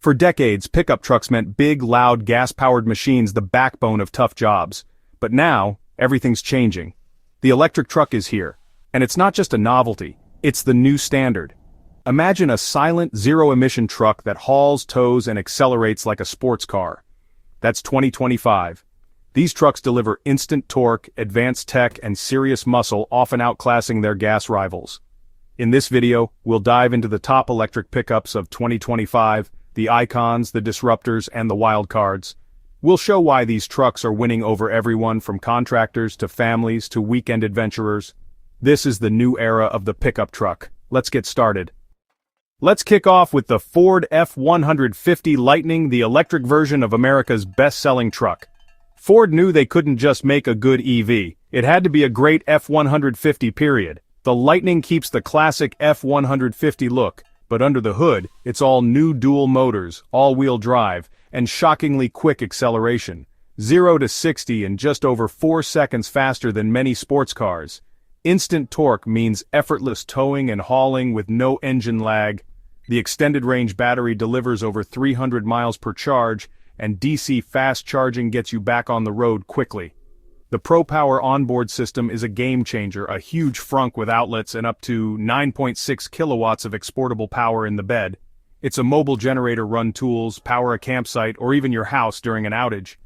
For decades, pickup trucks meant big, loud, gas-powered machines, the backbone of tough jobs. But now, everything's changing. The electric truck is here. And it's not just a novelty, it's the new standard. Imagine a silent, zero-emission truck that hauls, tows, and accelerates like a sports car. That's 2025. These trucks deliver instant torque, advanced tech, and serious muscle, often outclassing their gas rivals. In this video, we'll dive into the top electric pickups of 2025, the icons, the disruptors, and the wildcards. We'll show why these trucks are winning over everyone from contractors to families to weekend adventurers. This is the new era of the pickup truck. Let's get started. Let's kick off with the Ford F-150 Lightning, the electric version of America's best-selling truck. Ford knew they couldn't just make a good EV. It had to be a great F-150 period. The Lightning keeps the classic F-150 look, but under the hood, it's all new dual motors, all-wheel drive, and shockingly quick acceleration. 0 to 60 in just over 4 seconds faster than many sports cars. Instant torque means effortless towing and hauling with no engine lag. The extended range battery delivers over 300 miles per charge, and DC fast charging gets you back on the road quickly. The ProPower onboard system is a game-changer, a huge frunk with outlets and up to 9.6 kilowatts of exportable power in the bed. It's a mobile generator run tools, power a campsite, or even your house during an outage.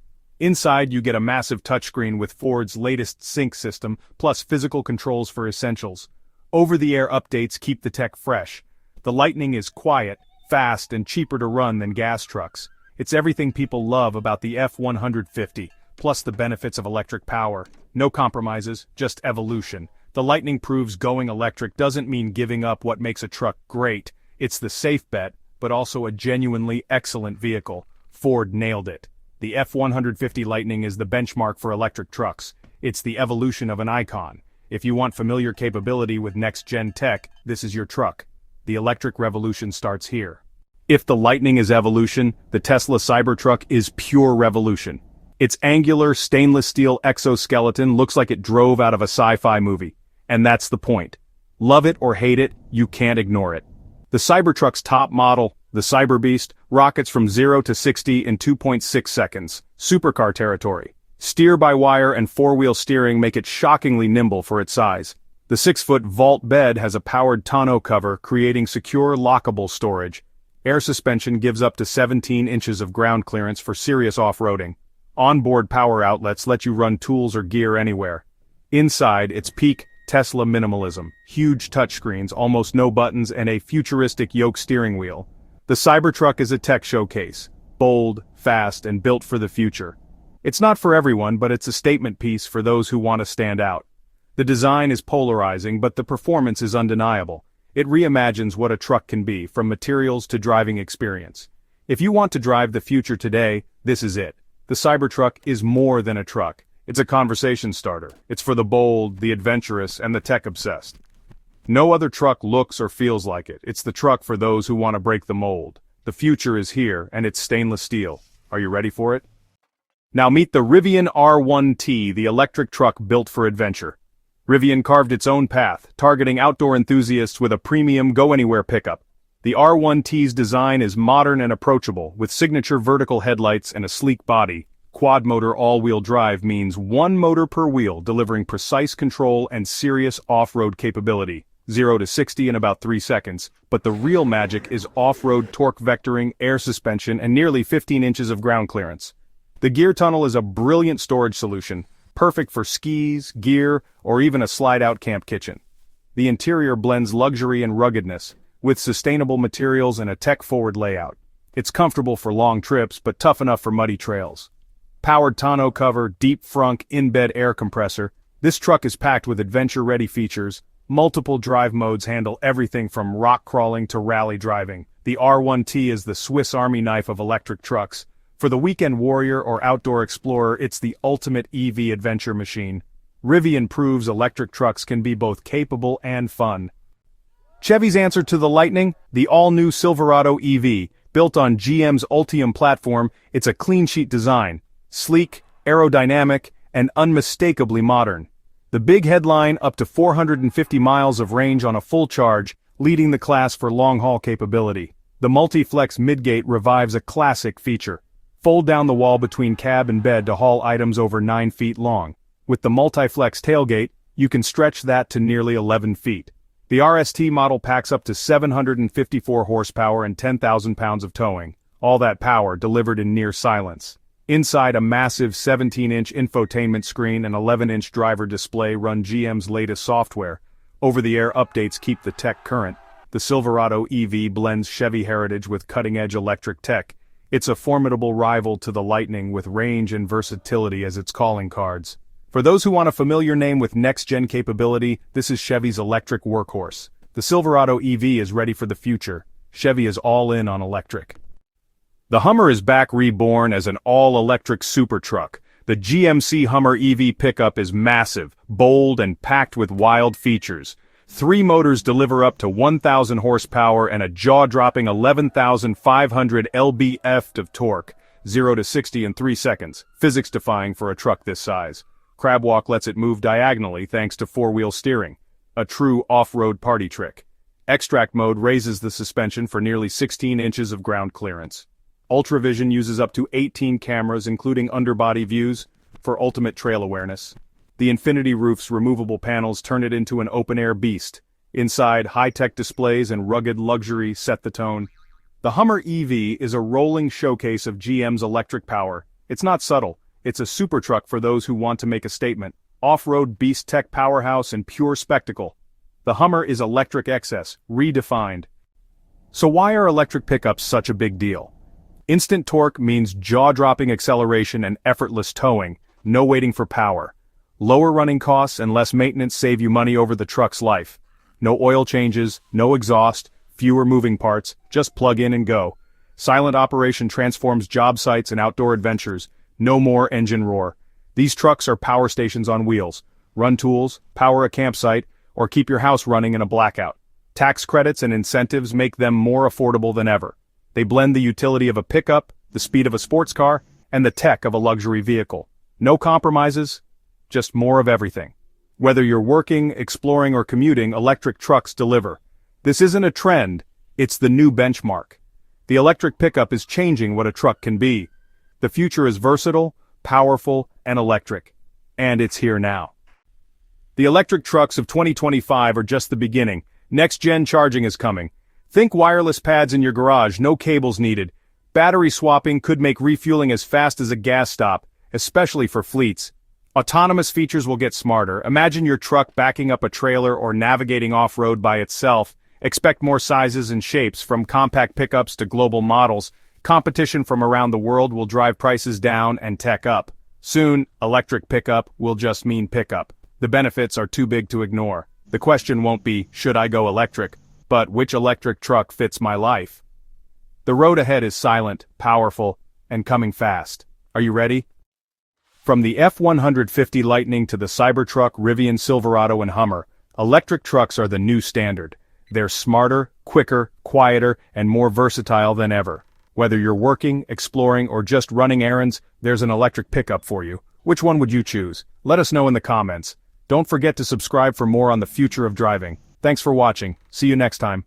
Inside you get a massive touchscreen with Ford's latest sync system, plus physical controls for essentials. Over-the-air updates keep the tech fresh. The Lightning is quiet, fast, and cheaper to run than gas trucks. It's everything people love about the F-150. Plus the benefits of electric power. No compromises, just evolution. The Lightning proves going electric doesn't mean giving up what makes a truck great. It's the safe bet, but also a genuinely excellent vehicle. Ford nailed it. The F-150 Lightning is the benchmark for electric trucks. It's the evolution of an icon. If you want familiar capability with next-gen tech, this is your truck. The electric revolution starts here. If the Lightning is evolution, the Tesla Cybertruck is pure revolution. Its angular, stainless steel exoskeleton looks like it drove out of a sci-fi movie. And that's the point. Love it or hate it, you can't ignore it. The Cybertruck's top model, the Cyberbeast, rockets from 0 to 60 in 2.6 seconds. Supercar territory. Steer-by-wire and four-wheel steering make it shockingly nimble for its size. The 6-foot vault bed has a powered tonneau cover, creating secure, lockable storage. Air suspension gives up to 17 inches of ground clearance for serious off-roading. Onboard power outlets let you run tools or gear anywhere. Inside, it's peak Tesla minimalism. Huge touchscreens, almost no buttons, and a futuristic yoke steering wheel. The Cybertruck is a tech showcase. Bold, fast, and built for the future. It's not for everyone, but it's a statement piece for those who want to stand out. The design is polarizing, but the performance is undeniable. It reimagines what a truck can be, from materials to driving experience. If you want to drive the future today, this is it. The Cybertruck is more than a truck. It's a conversation starter. It's for the bold, the adventurous, and the tech-obsessed. No other truck looks or feels like it. It's the truck for those who want to break the mold. The future is here, and it's stainless steel. Are you ready for it? Now meet the Rivian R1T, the electric truck built for adventure. Rivian carved its own path, targeting outdoor enthusiasts with a premium go-anywhere pickup. The R1T's design is modern and approachable, with signature vertical headlights and a sleek body. Quad-motor all-wheel drive means one motor per wheel, delivering precise control and serious off-road capability. 0 to 60 in about 3 seconds, but the real magic is off-road torque vectoring, air suspension, and nearly 15 inches of ground clearance. The gear tunnel is a brilliant storage solution, perfect for skis, gear, or even a slide-out camp kitchen. The interior blends luxury and ruggedness, with sustainable materials and a tech-forward layout. It's comfortable for long trips, but tough enough for muddy trails. Powered tonneau cover, deep frunk, in-bed air compressor. This truck is packed with adventure-ready features. Multiple drive modes handle everything from rock crawling to rally driving. The R1T is the Swiss Army knife of electric trucks. For the weekend warrior or outdoor explorer, it's the ultimate EV adventure machine. Rivian proves electric trucks can be both capable and fun. Chevy's answer to the Lightning, the all-new Silverado EV, built on GM's Ultium platform. It's a clean-sheet design, sleek, aerodynamic, and unmistakably modern. The big headline, up to 450 miles of range on a full charge, leading the class for long-haul capability. The multi-flex midgate revives a classic feature. Fold down the wall between cab and bed to haul items over 9 feet long. With the multi-flex tailgate, you can stretch that to nearly 11 feet. The RST model packs up to 754 horsepower and 10,000 pounds of towing, all that power delivered in near silence. Inside, a massive 17-inch infotainment screen and 11-inch driver display run GM's latest software. Over-the-air updates keep the tech current. The Silverado EV blends Chevy heritage with cutting-edge electric tech. It's a formidable rival to the Lightning with range and versatility as its calling cards. For those who want a familiar name with next-gen capability, this is Chevy's electric workhorse. The Silverado EV is ready for the future. Chevy is all in on electric. The Hummer is back reborn as an all-electric super truck. The GMC Hummer EV pickup is massive, bold, and packed with wild features. 3 motors deliver up to 1,000 horsepower and a jaw-dropping 11,500 lb-ft of torque, 0 to 60 in 3 seconds, physics-defying for a truck this size. Crabwalk lets it move diagonally thanks to 4-wheel steering, a true off-road party trick. Extract mode raises the suspension for nearly 16 inches of ground clearance. Ultravision uses up to 18 cameras including underbody views for ultimate trail awareness. The Infinity Roof's removable panels turn it into an open-air beast. Inside, high-tech displays and rugged luxury set the tone. The Hummer EV is a rolling showcase of GM's electric power. It's not subtle, it's a super truck for those who want to make a statement. Off-road beast tech powerhouse and pure spectacle. The Hummer is electric excess, redefined. So why are electric pickups such a big deal? Instant torque means jaw-dropping acceleration and effortless towing, no waiting for power. Lower running costs and less maintenance save you money over the truck's life. No oil changes, no exhaust, fewer moving parts, just plug in and go. Silent operation transforms job sites and outdoor adventures, no more engine roar. These trucks are power stations on wheels. Run tools, power a campsite, or keep your house running in a blackout. Tax credits and incentives make them more affordable than ever. They blend the utility of a pickup, the speed of a sports car, and the tech of a luxury vehicle. No compromises, just more of everything. Whether you're working, exploring, or commuting, electric trucks deliver. This isn't a trend, it's the new benchmark. The electric pickup is changing what a truck can be. The future is versatile, powerful, and electric. And it's here now. The electric trucks of 2025 are just the beginning. Next-gen charging is coming. Think wireless pads in your garage, no cables needed. Battery swapping could make refueling as fast as a gas stop, especially for fleets. Autonomous features will get smarter. Imagine your truck backing up a trailer or navigating off-road by itself. Expect more sizes and shapes, from compact pickups to global models. Competition from around the world will drive prices down and tech up. Soon, electric pickup will just mean pickup. The benefits are too big to ignore. The question won't be, should I go electric? But which electric truck fits my life? The road ahead is silent, powerful, and coming fast. Are you ready? From the F150 Lightning to the Cybertruck, Rivian, Silverado, and Hummer, electric trucks are the new standard. They're smarter, quicker, quieter, and more versatile than ever. Whether you're working, exploring, or just running errands, there's an electric pickup for you. Which one would you choose? Let us know in the comments. Don't forget to subscribe for more on the future of driving. Thanks for watching. See you next time.